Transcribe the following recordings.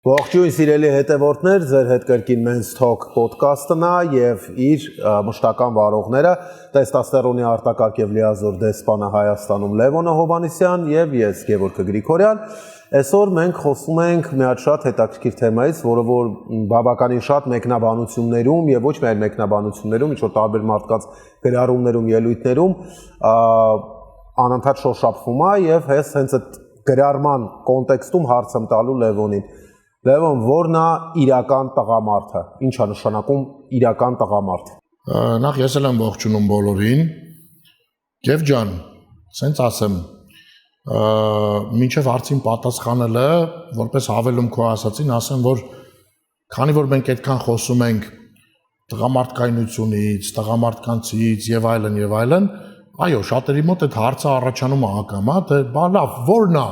Ողջույն սիրելի հետևորդներ, ձեր հետ կրկին Men's Talk podcast-ն է եւ իր մշտական վարողները տեստոստերոնի արտակարգ եւ լիազոր դեսպանը Հայաստանում Լևոնը Հովանեսյան եւ ես Գևորգ Գրիգորյան։ Այսօր մենք խոսում ենք մի հատ շատ հետաքրքիր թեմայից, որը որ բավականին շատ մեկնաբանություններում եւ ոչ միայն մեկնաբանություններում, ինչ որ տարբեր մարդկանց գրառումներում, ելույթներում անընդհատ շոշափվում է եւ հենց այդ գրառման կոնտեքստում հարց եմ տալու Լևոնին։ Լևոն, որն է իրական տղամարդը, ինչ է նշանակում իրական տղամարդ։ Նախ ես եմ ողջունում բոլորին։ Եվ ջան, սենց ասեմ, մինչև հարցին պատասխանելը, որպես հավելում քո ասացին, ասեմ, որ քանի որ մենք այդքան խոսում ենք տղամարդկայնությունից, տղամարդկանցից եւ այլն, այո, շատերի մոտ այդ հարցը առաջանում է ակամա, թե բա լավ, որն է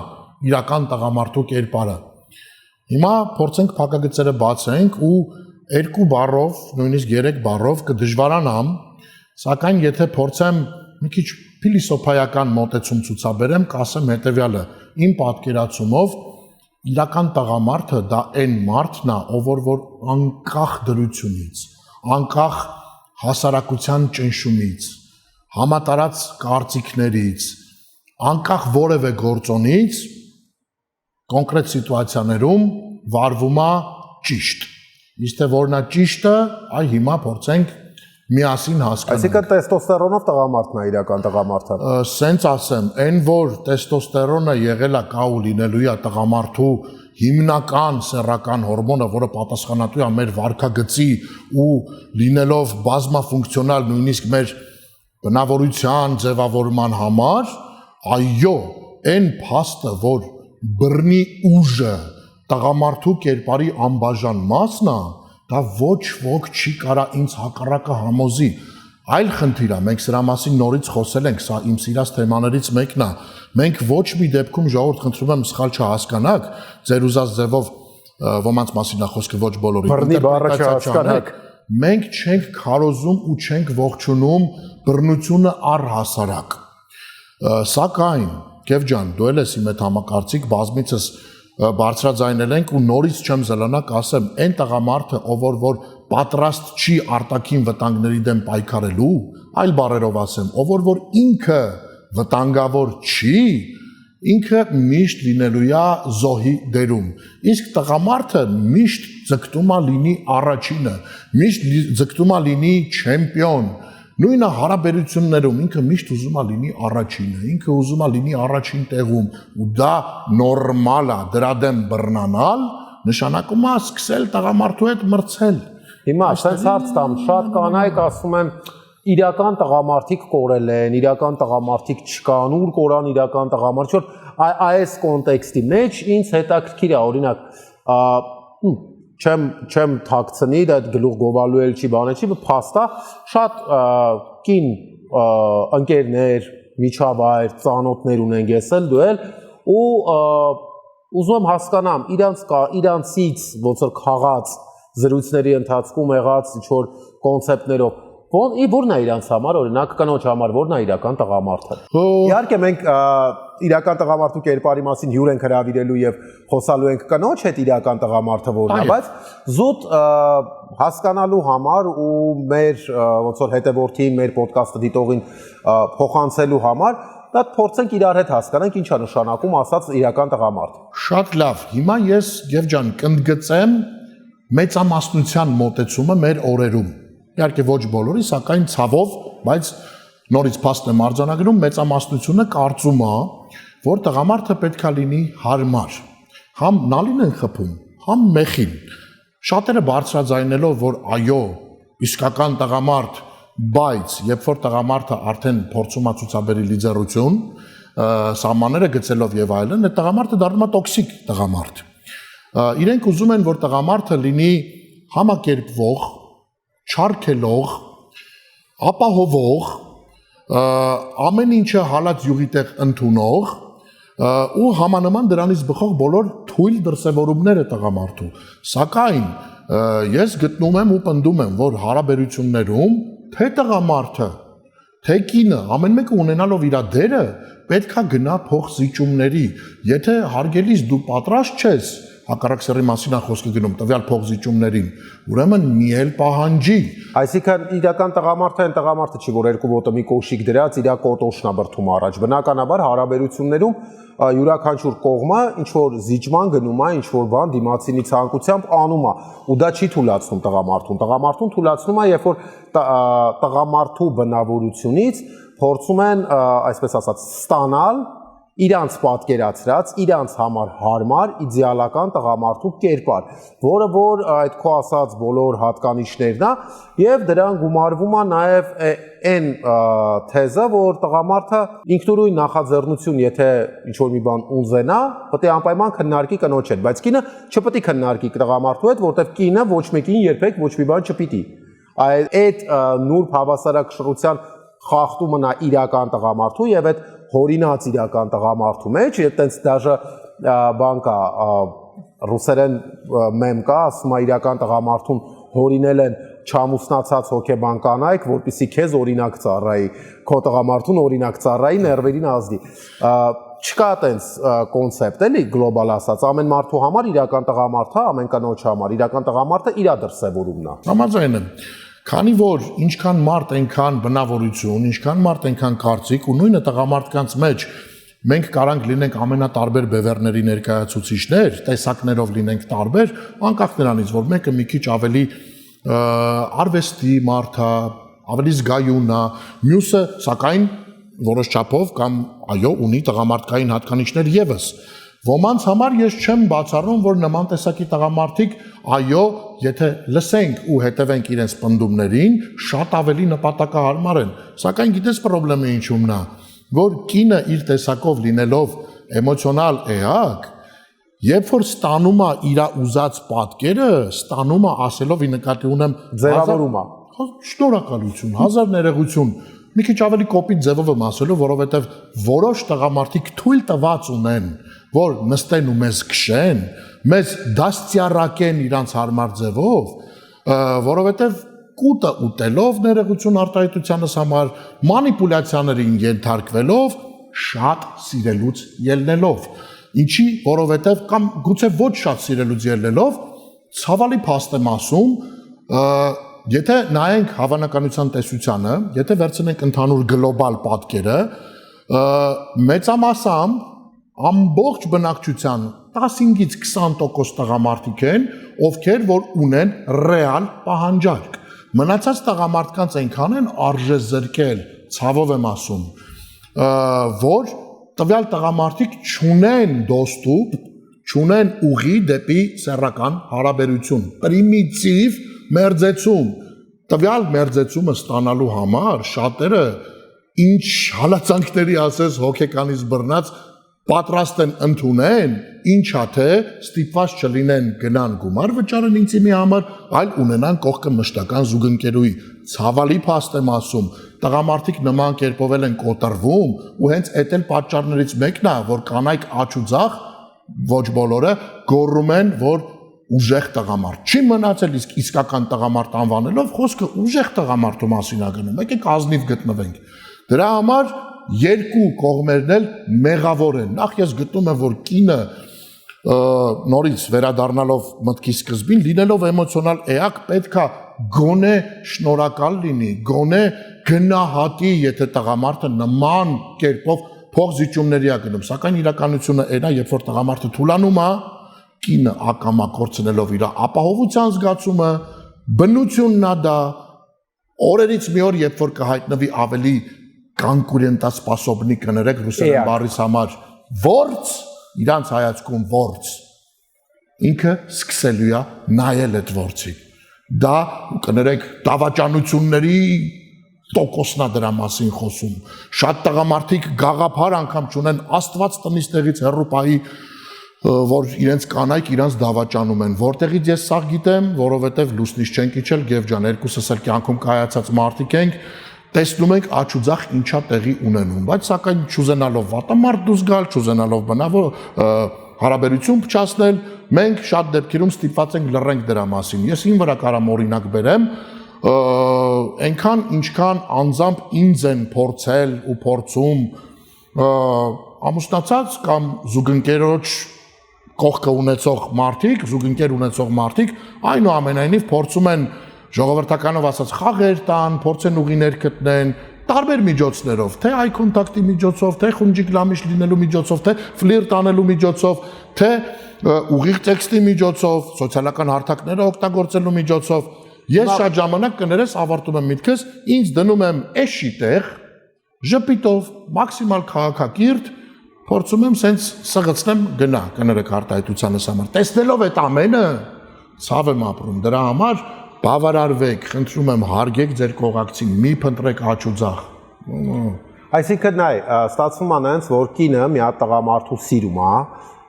իրական տղամարդու կերպարը։ Հիմա փորձենք փակագծերը բացենք ու երկու բառով, նույնիսկ 3 բառով կդժվարանամ, սակայն եթե փորձեմ մի քիչ փիլիսոփայական մոտեցում ցուցաբերեմ, կասեմ հետեւյալը. իմ պատկերացումով իրական տղամարդը դա այն մարդն է, ով որ անկախ դրությունից, անկախ հասարակության ճնշումից, համատարած կարծիքներից, անկախ որևէ գործոնից կոնկրետ սիտուացիաներում վարվում է ճիշտ։ Իսկ թե որն է ճիշտը, այ հիմա փորձենք միասին հասկանալ։ Այսինքն տեստոստերոնով տղամարդն է իրական տղամարդը։ Սենց ասեմ, այն որ տեստոստերոնը եղել է կա ու լինելու է տղամարդու հիմնական սեռական հորմոնը, որը պատասխանատու է մեր վարքագծի ու լինելով բազմաֆունկցիոնալ նույնիսկ մեր բնավորության ձևավորման համար, այո, այն փաստը, որ բռնի ուժը տղամարդու կերպարի անբաժան մասն է, դա ոչ ոք չի կարա ինձ հակառակը համոզի։ Այլ խնդիր է, մենք սրա մասին նորից խոսել ենք, սա իմ սիրած թեմաներից մեկն է։ Մենք ոչ մի դեպքում ժողովուրդ խնդրում եմ սխալ չհասկանաք, ձեր ուզած ձևով ոմանց մասին է խոսքը, ոչ բոլորի։ Բռնի բառը չհասկանաք։ Մենք չենք քարոզում ու չենք ողջունում բռնությունը առհասարակ։ Սակայն Գև ջան, դու էլ ես իմ այդ համակարծիք բազմիցս բարձրաձայնել ենք ու նորից չեմ զլանա կասեմ, այն տղամարդը, ով որ պատրաստ չի արտաքին վտանգների դեմ պայքարելու, այլ բառերով ասեմ, ով որ ինքը վտանգավոր չի, ինքը միշտ լինելու է զոհի դերում։ Իսկ տղամարդը միշտ ձգտում է լինի առաջինը, միշտ ձգտում է լինի չեմպիոն։ Նույնը հարաբերություններում ինքը միշտ ուզում է լինի առաջինը, ինքը ուզում է լինի առաջին տեղում ու դա նորմալ է, դրա դեմ բռնանալ նշանակում է սկսել տղամարդու հետ մրցել։ Հիմա ասենց հարց տամ, շատ կանայք ասում են իրական տղամարդիկ կորել են, իրական տղամարդիկ չկան, ուր կորան իրական տղամարդ, որ այս կոնտեքստի մեջ ինձ հետաքրքիր է, օրինակ չեմ թաքցնի, դա գլուխ գովալու էլ չի բանը չի, փաստ է, շատ կին ընկերներ, միջավայր, ծանոթներ ունենք ես էլ դու էլ ու ուզում եմ հասկանամ իրանցից ոնց որ խաղաց զրույցների ընթացքում եղած ինչ-որ կոնցեպտներով որն է իրանց համար, օրինակ կնոջ համար որն է իրական տղամարդը։ Իհարկե մենք իրական տղամարդու կերպարի մասին հյուր ենք հրավիրելու եւ խոսալու ենք կնոջ հետ իրական տղամարդը որն է, բայց զուտ հասկանալու համար ու մեր ոնց որ հետևորդին, մեր ոդկասթը դիտողին փոխանցելու համար դա փորձենք իրար հետ հասկանանք ինչ է նշանակում ասած իրական տղամարդ։ Շատ լավ, հիմա ես Գև ջան կընդգծեմ մեծամասնության մոտեցումը մեր օրերում։ Իհարկե ոչ բոլորի, սակայն ցավով, բայց նորից փաստ եմ արձանագրում, մեծամասնությունը կարծում է, որ տղամարդը պետքա լինի հարմար։ Համ նալին են խփում, համ մեխին։ Շատերը բարձրաձայնելով, որ այո, իսկական տղամարդ, բայց երբ որ տղամարդը արդեն փորձում է ցուցաբերի լիդերություն, սահմանները գծելով եւ այլն, այդ տղամարդը դառնում է տոքսիկ տղամարդ։ Իրենք ուզում են, որ տղամարդը լինի համակերպվող, չարքելով, ապահովող, ամեն ինչը հալած յուղի տեղ ընդունող ու համանման դրանից բխող բոլոր թույլ դրսևորումները տղամարդու։ Սակայն ես գտնում եմ ու պնդում եմ, որ հարաբերություններում թե տղամարդը, թե կինը, ամեն մեկը ունենալով իր դերը, պետքա գնա փոխզիջումների։ Եթե հարգելիս դու պատրաստ չես հակառակ սեռի մասին է խոսքը գնում տվյալ փողզիջումներին, ուրեմն մի էլ պահանջի։ Այսինքն իրական տղամարդը այն տղամարդը չի, որ երկու ոտը մի կոշիկ դրած իր կոտոշն է բրթում առաջ։ Բնականաբար հարաբերություններում յուրաքանչյուր կողմը ինչ որ զիջման գնում է, ինչ որ բան դիմացինի ցանկությամբ անում է, ու դա չի թույլատնում տղամարդուն։ Տղամարդուն թույլատնում է, երբ որ տղամարդու բնավորությունից փորձում են, այսպես ասած, ստանալ իրանց պատկերացրած, իրանց համար հարմար իդեալական տղամարդու կերպար, որը որ այդ քո ասած բոլոր հատկանիշներն է, եւ դրան գումարվում է նաեւ այն թեզը, որ տղամարդը ինքնուրույն նախաձեռնություն, եթե ինչ-որ մի բան ուզենա, պետք է անպայման քննարկի կնոջ հետ, բայց կինը չպետք է քննարկի տղամարդու հետ, որտեղ կինը ոչ մեկին երբեք ոչ մի բան չպիտի։ Այդ նուրբ հավասարակշռության խախտումն է իրական տղամարդու եւ այդ հորինած իրական տղամարդու մեջ, այտենց դաժե բան կա, ռուսերեն մեմ կա, ասում է իրական տղամարդուն հորինել են չամուսնացած հոգեբան կանայք, որպեսզի քեզ օրինակ ծառայի, քո տղամարդուն օրինակ ծառայի, ներվերին ազդի։ Չկա այտենց կոնցեպտ էլի գլոբալ ասած, ամեն մարդու համար իրական տղամարդը, ամեն կնոջ համար իրական տղամարդը իր դրսևորումն է։ Համաձայն եմ։ Քանի որ ինչքան մարդ այնքան բնավորություն, ինչքան մարդ այնքան կարծիք ու նույնը տղամարդկանց մեջ մենք կարանք լինենք ամենատարբեր բևեռների ներկայացուցիչներ, տեսակներով լինենք տարբեր, անկախ նրանից, որ մեկը մի քիչ ավելի արվեստի մարդ է, ավելի զգայուն է, մյուսը սակայն որոշ չափով կամ այո, ունի տղամարդկային հատկանիշներ եւս։ Ոմանց համար ես չեմ բացառում, որ նման տեսակի տղամարդիկ, այո, եթե լսենք ու հետևենք իրենց պնդումներին, շատ ավելի նպատակահարմար են։ Սակայն գիտես խնդրեմը ինչումն է, որ կինը իր տեսակով լինելով էմոցիոնալ էակ, երբ որ ստանում է իր ուզած պատկերը, ստանում է ասելով ի նկատի ունեմ ձևավորում է։ Շնորհակալություն, հազար ներողություն։ Մի քիչ ավելի կոպիտ ձևով եմ ասելու, որովհետև որոշ տղամարդիկ թույլ տված ունեն, որ նստեն ու մեզ քշեն, մեզ դաստիարակեն իրանց հարմար ձևով, որովհետև կուտը ուտելով ներողություն արտահայտությանս համար, մանիպուլյացիաներին ենթարկվելով, շատ սիրելուց ելնելով, ինչի, որովհետև կամ գուցե ոչ շատ սիրելուց ելնելով, ցավալի փաստ եմ ասում, եթե նայենք հավանականության տեսությանը, եթե վերցնենք ընդհանուր գլոբալ պատկերը, մեծամասամբ ամբողջ բնակչության 15-ից 20% տղամարդիկ են, ովքեր որ ունեն ռեալ պահանջարկ։ Մնացած տղամարդկանց այնքան են արժե զրկել, ցավով եմ ասում, որ տվյալ տղամարդիկ չունեն դոստուպ, չունեն ուղի դեպի սեռական հարաբերություն, պրիմիտիվ մերձեցում։ Տվյալ մերձեցումը ստանալու համար շատերը ինչ հալածանքների ասես հոգեկանից բռնած պատրաստ են ընդունեն, ինչա թե ստիպված չլինեն գնան գումար վճարեն ինձի համար, այլ ունենան կողքը մշտական զուգընկերուի։ Ցավալի փաստ եմ ասում, տղամարդիկ նման կերպով են կոտրվում ու հենց այդ էլ պատճառներից մեկն է, որ կանայք աչ ու ձախ, ոչ բոլորը գոռում են, որ ուժեղ տղամարդ։ Չի մնացել իսկ իսկական տղամարդ անվանելով, խոսքը ուժեղ տղամարդու մասին է գնում, եկեք ազնիվ գտնվենք։ Դրա համար երկու կողմերն էլ մեղավոր են։ Նախ ես գտնում եմ, որ կինը նորից վերադառնալով մտքի սկզբին, լինելով էմոցիոնալ էակ, պետքա գոնե շնորհակալ լինի, գոնե գնահատի, եթե տղամարդը նման կերպով փողզիջումների է գնում, սակայն իրականությունը այն է, երբ որ տղամարդը թուլանում է, կինը ակամա կորցնելով իր ապահովության զգացումը, բնությունն է դա, օրերից մի օր, երբ որ կհայտնվի ավելի կոնկուրենտասպասոբնի կներեք ռուսերեն բառից համար որց, իրանց հայացքում որց, ինքը սկսելու է նայել այդ որցին։ Դա կներեք դավաճանությունների տոկոսն է դրա մասին խոսում։ Շատ տղամարդիկ գաղափար անգամ չունեն Աստված տնից տեղից հեռու պահի, որ իրենց կանայք իրանց դավաճանում են։ Որտեղից ես սա գիտեմ, որովհետև լուսնից չենք իջել, Գև ջան, երկուսս էլ կյանքում կայացած մարդիկ ենք, տեսնում ենք աչ ու ձախ ինչա տեղի ունենում, բայց սակայն չուզենալով վատամարդ դուրս գալ, չուզենալով բնավոր հարաբերություն փչացնել, մենք շատ դեպքերում ստիպված ենք լռենք դրա մասին։ Ես ին վրա կարամ օրինակ բերեմ, այնքան ինչքան անձամբ ինձ են փորձել ու փորձում ամուսնացած կամ զուգընկերոջ կողքը ունեցող մարդիկ, զուգընկեր ունեցող մարդիկ, այնուամենայնիվ փորձում են ժողովրդականով ասած խաղեր տան, փորձեն ուղիներ գտնեն, տարբեր միջոցներով, թե eye contact-ի միջոցով, թե խունջիկ լամիշ լինելու միջոցով, թե ֆլիրտ անելու միջոցով, թե ուղիղ տեքստի միջոցով, սոցիալական հարթակները օգտագործելու միջոցով։ Ես շատ ժամանակ կներես ավարտում եմ միտքս, ինձ դնում եմ էշի տեղ, ժպիտով, մաքսիմալ քաղաքակիրթ, փորձում եմ սենց սղացնեմ գնա, կներեք արտահայտությանս համար։ Տեսնելով այդ ամենը, ցավ եմ ապրում, դրա համար բավարարվեք, խնդրում եմ հարգեք ձեր կողակցին, մի փնտրեք աճ ու ձախ։ Այսինքն նայ, ստացվում է նենց, որ կինը մի հատ տղամարդու սիրում է,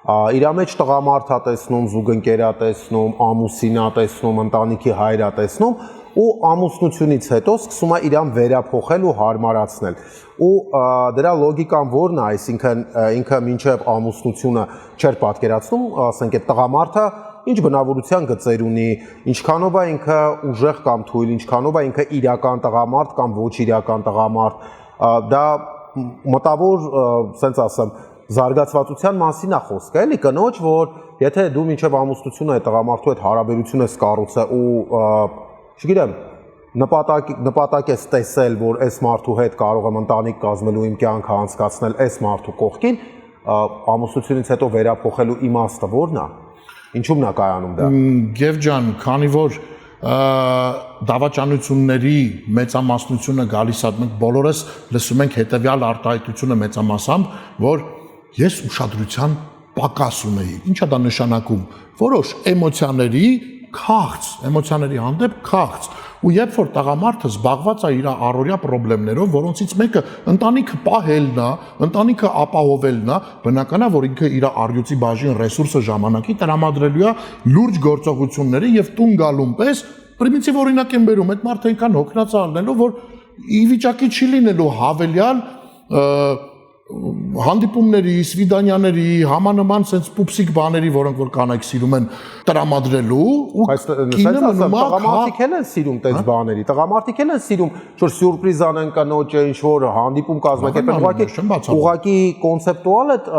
իր մեջ տղամարդ է տեսնում, զուգընկեր է տեսնում, ամուսին է տեսնում, ընտանիքի հայր է տեսնում, ու ամուսնությունից հետո սկսում է իրան վերափոխել ու հարմարացնել։ Ու դրա լոգիկան ո՞րն է, այսինքն ինքը մինչև ամուսնությունը չէր պատկերացնում, ասենք այդ տղամարդը ինչ բնավորության գծեր ունի, ինչքանով է ինքը ուժեղ կամ թույլ, ինչքանով է ինքը իրական տղամարդ կամ ոչ իրական տղամարդ, դա մտավոր, ասենց ասեմ, զարգացվածության մասին է խոսքը, էլի կնոջ, որ եթե դու մինչև ամուսնությունը այդ տղամարդու հետ հարաբերություն ես կառուցել ու չգիտեմ, նպատակ ես տեսել, որ այս մարդու հետ կարող եմ ընտանիք կազմելու իմ կյանքը անցկացնել այս մարդու կողքին, ամուսնությունից հետո վերափոխելու իմաստը ո՞րն է։ Ինչու՞մն է կայանում դա։ Գև ջան, քանի որ դավաճանությունների մեծամասնությունը գալիս է, մենք բոլորս լսում ենք հետևյալ արտահայտությունը մեծամասամբ, որ ես ուշադրության պակաս ունեի։ Ինչ է դա նշանակում։ Որոշ էմոցիաների քաղց, էմոցիաների հանդեպ քաղց։ Ու երբ որ տղամարդը զբաղված է իր առօրյա խնդիրներով, որոնցից մեկը ընտանիքը պահելն է, ընտանիքը ապահովելն է, բնական է, որ ինքը իր առյուծի բաժին ռեսուրսը ժամանակի տրամադրելու է լուրջ գործողությունների եւ տուն գալուն պես պրիմիտիվ օրինակ եմ բերում, այդ մարդը այնքան հոգնած է ալնելու, որ ի վիճակի չի լինելու հավելյալ հանդիպումների, սվիդանյաների, համանման sense պուպսիկ բաների, որոնք որ կանայք սիրում են տրամադրելու ու կինը մնում է տղամարդիկ են սիրում տես բաների, տղամարդիկ են սիրում, որ սյուրպրիզ անեն կնոջը, ինչ որ հանդիպում կազմակերպեն, ուղղակի կոնցեպտուալ այդ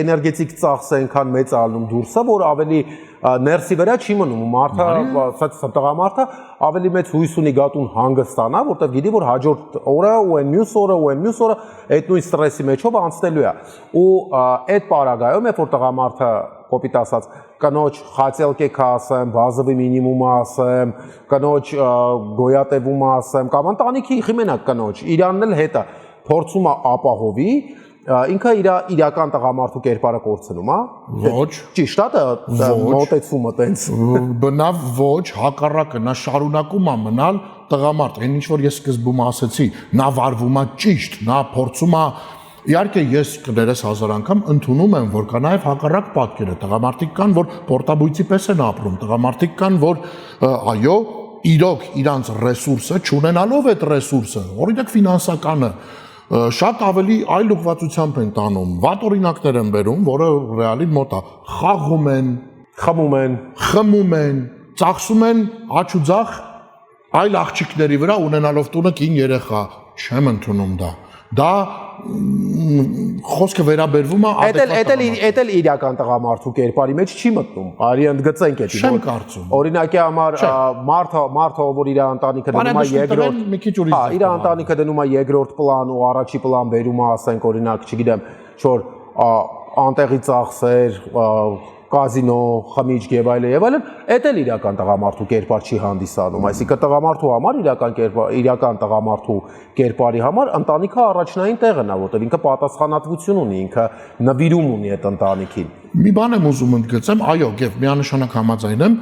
էներգետիկ ծախսը այնքան մեծ ալնում դուրսը, որ ավելի ներսի վրա չի մնում, մարդը, տղամարդը ավելի մեծ հույս ունի գատուն հանգստանա, որտեղ գիտի, որ հաջորդ օրը ու այն մյուս օրը այդ նույն ստրեսի մեջով անցնելու է։ Ու այդ պարագայում, երբ որ տղամարդը կոպիտ ասած կնոջ խացելկեք ասեմ, բազովի մինիմումը ասեմ, կնոջ գոյատևումը ասեմ, կամ ընտանիքի խիմենակ կնոջ, իրանն էլ հետը փորձում է ապահովի, ինքը իր իրական տղամարդու կերպարը կորցնում, հա։ Ոչ։ Ճիշտ է դա մոտեցումը տենց։ Բնավ ոչ, հակառակը նա շարունակում է մնալ տղամարդ, այն ինչ որ ես սկզբում ասեցի, նա վարվում է ճիշտ, նա փորձում է իհարկե ես կներես 1000 անգամ ընդունում եմ, որ կա նաև հակառակ պատկերը, տղամարդիկ կան, որ պորտաբույցի պես են ապրում, տղամարդիկ կան, որ այո, իրոք իրանց ռեսուրսը չունենալով այդ ռեսուրսը, օրինակ ֆինանսականը շատ ավելի այլ ուղղվածությամբ են տանում, վատ օրինակներ են բերում, որը ռեալին մոտ է, խաղում են, խմում են, ծախսում են աճ ու ձախ այլ աղջիկների վրա ունենալով տունը կին երեխա, չեմ ընդունում դա։ Դա խոսքը վերաբերվում է Էդ էլ իրական տղամարդու կերպարի մեջ չի մտնում։ Արի ընդգծենք էդի։ Չեմ կարծում։ Օրինակի համար մարդը, որ իր ընտանիքը դնում է իր ընտանիքը դնում է երկրորդ պլան ու առաջի պլան բերում է, ասենք օրինակ, չգիտեմ, որ անտեղի ծախսեր, կազինո, խմիչք եւ այլն, այդ էլ իրական տղամարդու կերպար չի հանդիսանում, այսինքն տղամարդու համար իրական տղամարդու կերպարի համար ընտանիքը առաջնային տեղն է, որտեղ ինքը պատասխանատվություն ունի, ինքը նվիրում ունի այդ ընտանիքին։ Մի բան եմ ուզում ընդգծեմ, այո, եւ միանշանակ համաձայն եմ,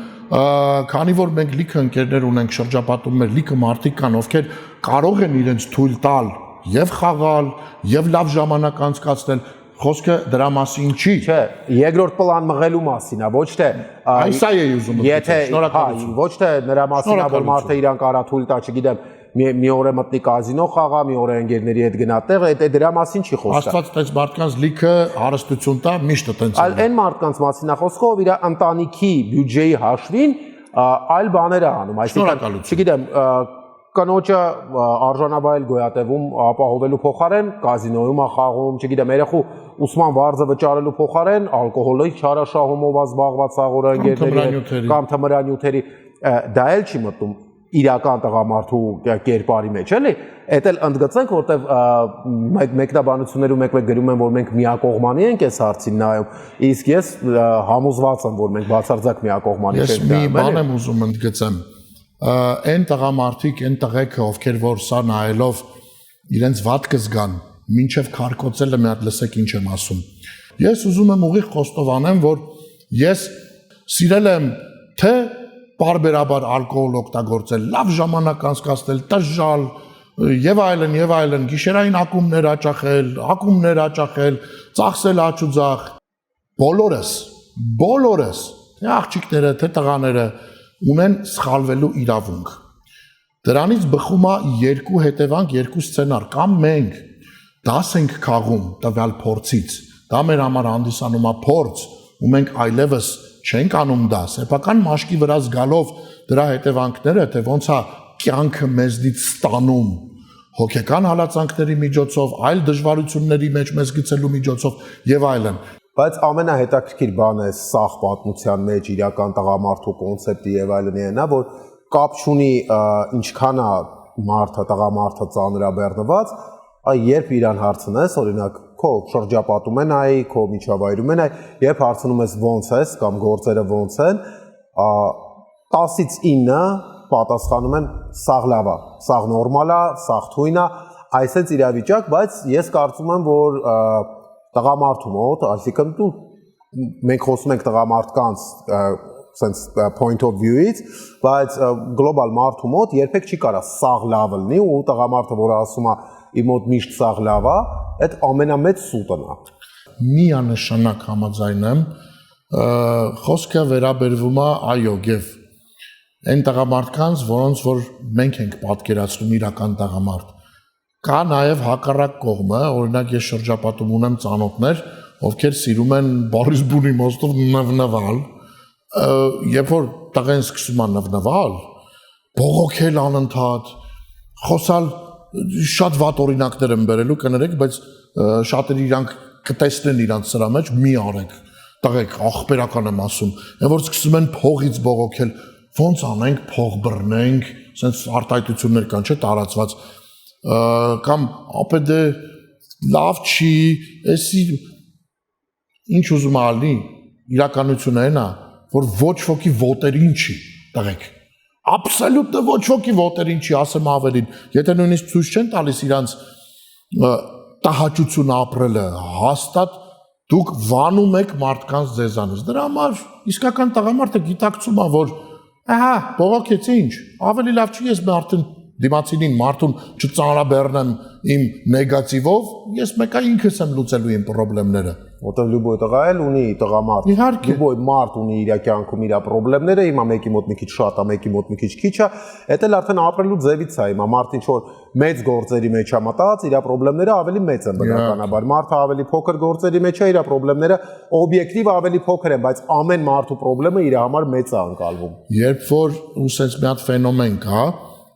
քանի որ մենք լիքը ընկերներ ունենք շրջապատումներ, լիքը մարդիկ կան, ովքեր կարող են իրենց թույլ տալ եւ խաղալ, եւ լավ ժամանակ անցկացնել, խոսքը դրա մասին չի։ Չէ, երկրորդ պլան մղելու մասին է, ոչ թե Այս է ուզում շնորհակալություն։ Ոչ թե նրա մասին է, որ մարդը իրան կարա թույլ տա, չգիտեմ, մի օր է մտնի կազինո խաղա, մի օր է ընկերների հետ գնա տեղ, այդ դրա մասին չի խոսքը։ Աստված տես մարդկանց լիքը հարստություն տա, միշտ տենց։ Այլ այն մարդկանց մասին է խոսքը, ով իր ընտանիքի բյուջեի հաշվին այլ բաներ է անում, այսինքն, չգիտեմ, կնոջը արժանավայել գոյատևում ապահովելու փոխարեն կազինոյում է խաղում, չգիտեմ, երեխու ուսման վարձը վճարելու փոխարեն ալկոհոլի չարաշահումով զբաղված աղորագերների կամ թմրանյութերի, դա էլ չի մտնում իրական տղամարդու կերպարի մեջ, էլի, էդ էլ ընդգծենք, որտեվ մեկնաբանություններում մեկ-մեկ գրում են, որ մենք միակողմանի ենք այս հարցին նայում, իսկ ես համոզված եմ, որ մենք բացարձակ միակողմանի չենք նայում։ Ես մի բան եմ ուզում ընդգծեմ, այն տղամարդիկ, այն տղեկը, ովքեր որ սա նայելով իրենց վատ կզգան, մինչև քարկոծելը մի հատ լսեք ինչ եմ ասում։ Ես ուզում եմ ուղիղ խոստովանեմ, որ ես սիրել եմ թե բարբերաբար ալկոհոլ օգտագործել, լավ ժամանակ անցկացնել, տժժալ եւ այլն, գիշերային ակումբներ հաճախել, ծախսել աչուձախ, բոլորս, թե աղջիկները, թե տղաները ունեն սխալվելու իրավունք։ Դրանից բխում է երկու հետևանք, երկու սցենար, կամ մենք դաս ենք քաղում տվյալ փորձից, դա մեր համար հանդիսանում է փորձ, ու մենք այլևս չենք անում դա, սեփական մաշկի վրա զգալով դրա հետևանքները, թե ոնց է կյանքը մեզնից ստանում հոգեկան հալածանքների միջոցով, այլ դժվարությունների մեջ մեզ գցելու միջոցով եւ այլն։ Բայց ամենահետաքրքիր բանը է սախ պատմության մեջ իրական տղամարդու կոնցեպտի եւ այլնի նա, որ կապ չունի ինչքան է մարդը, տղամարդը ծանրաբեռնված, երբ իրան հարցնես, օրինակ քո շրջապատում են այ, քո միջավայրում են այ, երբ հարցնում ես ոնց ես կամ գործերը ոնց են, 10-ից 9 պատասխանում են սաղ լավ է, սաղ նորմալ է, սաղ թույն է, այսպես իրավիճակ, բայց ես կարծում եմ, որ տղամարդու մոտ, այսինքն դու մենք խոսում ենք տղամարդկանց sense point of view-ից, բայց գլոբալ մարդու մոտ երբեք չի կարա սաղ լավ լինի ու տղամարդը, որ ասում է իմ մոտ միշտ սաղ լավ է, այդ ամենամեծ սուտն է։ Միանշանակ համաձայն եմ, խոսքը վերաբերվում է այո, եւ այն տղամարդկանց, որոնց որ մենք ենք պատկերացնում իրական տղամարդ։ Կա նաեւ հակառակ կողմը, օրինակ ես շրջապատում ունեմ ծանոթներ, ովքեր սիրում են Բորիս Բունի մոստով նվնվալ, երբ որ տղեն սկսում է նվնվալ, բողոքել անընդհատ, խոսալ շատ վատ օրինակներ եմ բերելու կներեք, բայց շատերը իրանք կտեսնեն իրանք սրա մեջ մի արեք, տղեկ ախպերական եմ ասում, եւ որ սկսում են փողից բողոքել, ոնց անենք, փող բռնենք, sense արտահայտություններ կան, չէ՞ տարածված, կամ ապե դե լավ չի, էսի ինչ ուզում ալնի, իրականությունը այն է, որ ոչ ոքի ոտերին չի, տղեկ Absolute ոչ ոքի ոտերին չի, ասեմ ավելին, եթե նույնիսկ ցույց չեն տալիս իրանց տհաճություն ապրելը, հաստատ դուք վանում եք մարդկանց ձեզանից։ Դրա համար իսկական տղամարդը գիտակցում է, որ ահա, բողոքեց ինչ, ավելի լավ չի ես մարդուն դիմացինին մարդուն չծանրաբեռնեմ իմ նեգատիվով, ես մեկա ինքս եմ լուծելու իմ խնդիրները։ Որտեղ լյուբոյ տղա էլ ունի տղամարդ։ Լյուբոյ մարդ ունի իր կյանքում իր խնդիրները, հիմա մեկի մոտ մի քիչ շատ է, մեկի մոտ մի քիչ քիչ է, դա էլ արդեն ապրելու ձևից է, հիմա մարդը ինչ որ մեծ գործերի մեջ է մտած, իր խնդիրները ավելի մեծ են բնականաբար։ Մարդը ավելի փոքր գործերի մեջ է, իր խնդիրները օբյեկտիվ ավելի փոքր են, բայց ամեն մարդու խնդիրը իր համար մեծ է անցալվում։ Երբ որ ու sense մի հատ ֆենոմեն կա,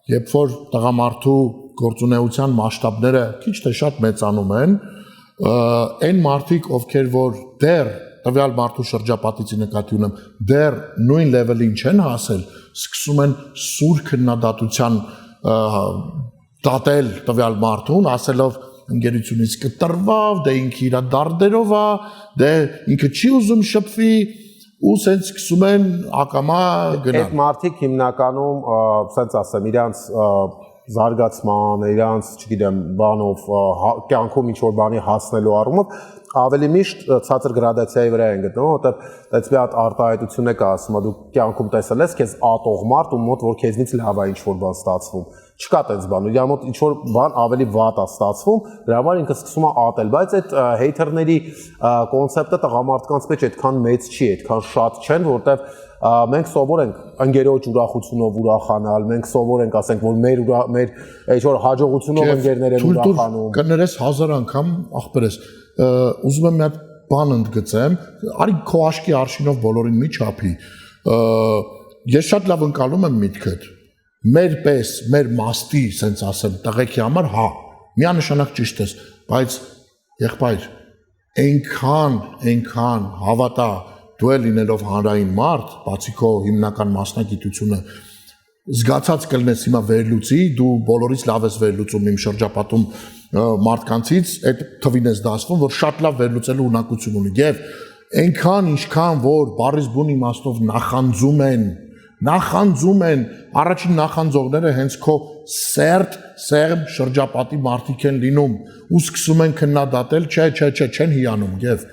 երբ որ տղամարդու գործունեության մասշտաբները քիչ թե շատ մեծանում են, այն մարդիկ, ովքեր որ դեռ տվյալ մարդու շրջապատից նկատի ունեմ, դեռ նույն լեվելին չեն հասել, սկսում են սուր քննադատության դատել տվյալ մարդուն, ասելով ընկերությունից կտրվավ, դե ինքը իր դարդերով է, դե ինքը չի ուզում շփվի, ու սենց սկսում են ակամա գնալ։ Այդ մարդիկ հիմնականում, սենց ասեմ, իրանց զարգացման, իրանց, չգիտեմ, բանով, կյանքում ինչ-որ բանի հասնելու առումով ավելի միշտ ցածր գրադացիայի վրա են գտնում, որտեղ այդպես մի հատ արտահայտություն է կա ասում, դու կյանքում տեսել ես քեզ ատող մարդ ու մոտ որ քեզնից լավ է ինչ-որ բան ստացվում։ Չկա տենց բան, իր մոտ ինչ-որ բան ավելի վատ է ստացվում, դրա համար ինքը սկսում է ատել, բայց այդ հեյթերների կոնցեպտը տղամարդկանց մեջ այդքան մեծ չի, այդքան շատ չեն, որտեղ մենք սովոր ենք ընկերոջ ուրախությունով ուրախանալ, մենք սովոր ենք ասենք, որ մեր ինչ-որ հաջողությունով ընկերներ են ուրախանում։ Կներես 1000 անգամ ախպերես, ուզում եմ մի հատ բան ընդգծեմ, արի քո աշկի արշինով բոլորին մի չափի։ Ես շատ լավ ընկալում եմ միտքդ, մեր պես, մեր մաստի, ասենց ասեմ, տղեկի համար, հա, միանշանակ ճիշտ ես, բայց եղբայր, այնքան հավատա, դու էլ լինելով հանրային մարդ, բացի քո հիմնական մասնագիտությունը, զգացած կլնես հիմա վերլուծի, դու բոլորից լավ ես վերլուծում իմ շրջապատում մարդկանցից, այդ թվին ես դասվում, որ շատ լավ վերլուծելու ունակություն ունի, եւ այնքան ինչքան որ բառից բուն իմաստով նախանձում են, առաջին նախանձողները հենց քո սերմ շրջապատի մարդիկ են լինում ու սկսում են քննադատել, չեն հիանում եւ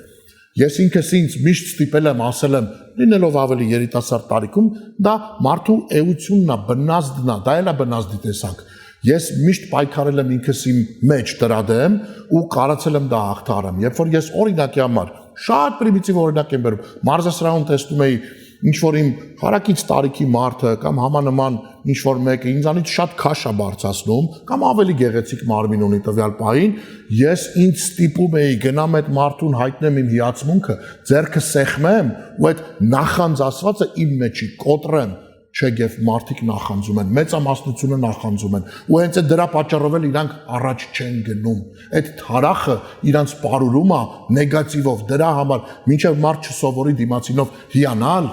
ես ինքս ինձ միշտ ստիպել եմ, ասել եմ, լինելով ավելի երիտասարդ տարիքում, դա մարդու էությունն է, բնազդն է, դա էլ է բնազդի տեսակ։ Ես միշտ պայքարել եմ ինքս իմ մեջ դրա դեմ ու կարացել եմ դա հաղթարեմ։ Երբ որ ես օրինակի համար շատ պրիմիտիվ օրինակ եմ բերում, մարզասրահում տեսնում էի ինչ որ իմ հարակից տարիքի մարդը կամ համանման ինչ որ մեկը ինձանից շատ քաշ է բարձրացնում կամ ավելի գեղեցիկ մարմին ունի տվյալ պահին, ես ինձ ստիպում էի գնամ այդ մարդուն հայտնեմ իմ հիացմունքը, ձեռքը սեղմեմ ու այդ նախանձասվածը իմ մեջի կոտրեմ, չէ՞ եւ մարդիկ նախանձում են, մեծամասնությունը նախանձում են ու հենց այդ դրա պատճառով էլ իրանք առաջ չեն գնում։ Այդ թարախը իրանց պարուրում է նեգատիվով, դրա համար մինչեւ մարդ չսովորի դիմացինով հիանալ,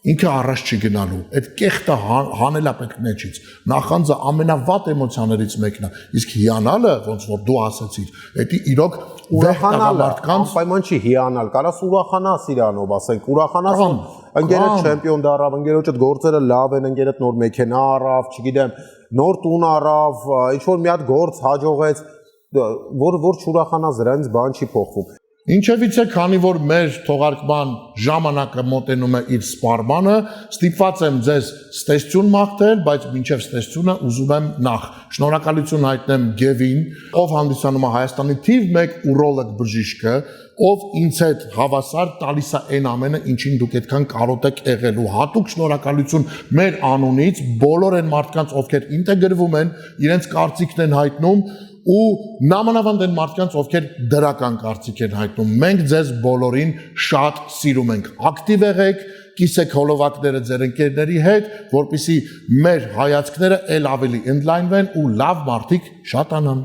ինքը առաջ չի գնալու, այդ կեղտը հանելա պետք մեջից, նախանձը ամենավատ էմոցիաներից մեկն է, իսկ հիանալը, ոնց որ դու ասացիր, դա իրոք ուրախանալը, անպայման չի հիանալ, կարաս ուրախանաս իրանով, ասենք, ուրախանաս, ընկերդ չեմպիոն դառավ, ընկերոջդ գործերը լավ են, ընկերդ նոր մեքենա առավ, չգիտեմ, նոր տուն առավ, ինչ-որ մի հատ գործ հաջողեց, որ չուրախանաս դրանից բան չի փոխվում։ Ինչևից է, քանի որ մեր թողարկման ժամանակը մոտենում է իր սպառմանը, ստիպված եմ ձեզ ստեսություն մաղթել, բայց մինչև ստեսությունը ուզում եմ նախ շնորհակալություն հայտնեմ Գևին, ով հանդիսանում է Հայաստանի թիվ 1 ուրոլոգ բժիշկը, ով ինձ հետ հավասար տալիս է այն ամենը, ինչին դուք այդքան կարոտ եք եղել ու հատուկ շնորհակալություն մեր անունից բոլոր այն մարդկանց, ովքեր ինտեգրվում են, իրենց կարծիքն են հայտնում ու նամանավանդ են մարդկանց, ովքեր դրական կարծիք են հայտնում։ Մենք ձեզ բոլորին շատ սիրում ենք։ Ակտիվ եղեք, կիսեք հոլովակները ձեր ընկերների հետ, որպեսզի մեր հայացքները ել ավելի ընդլայնվեն ու լավ մարդիկ շատանան։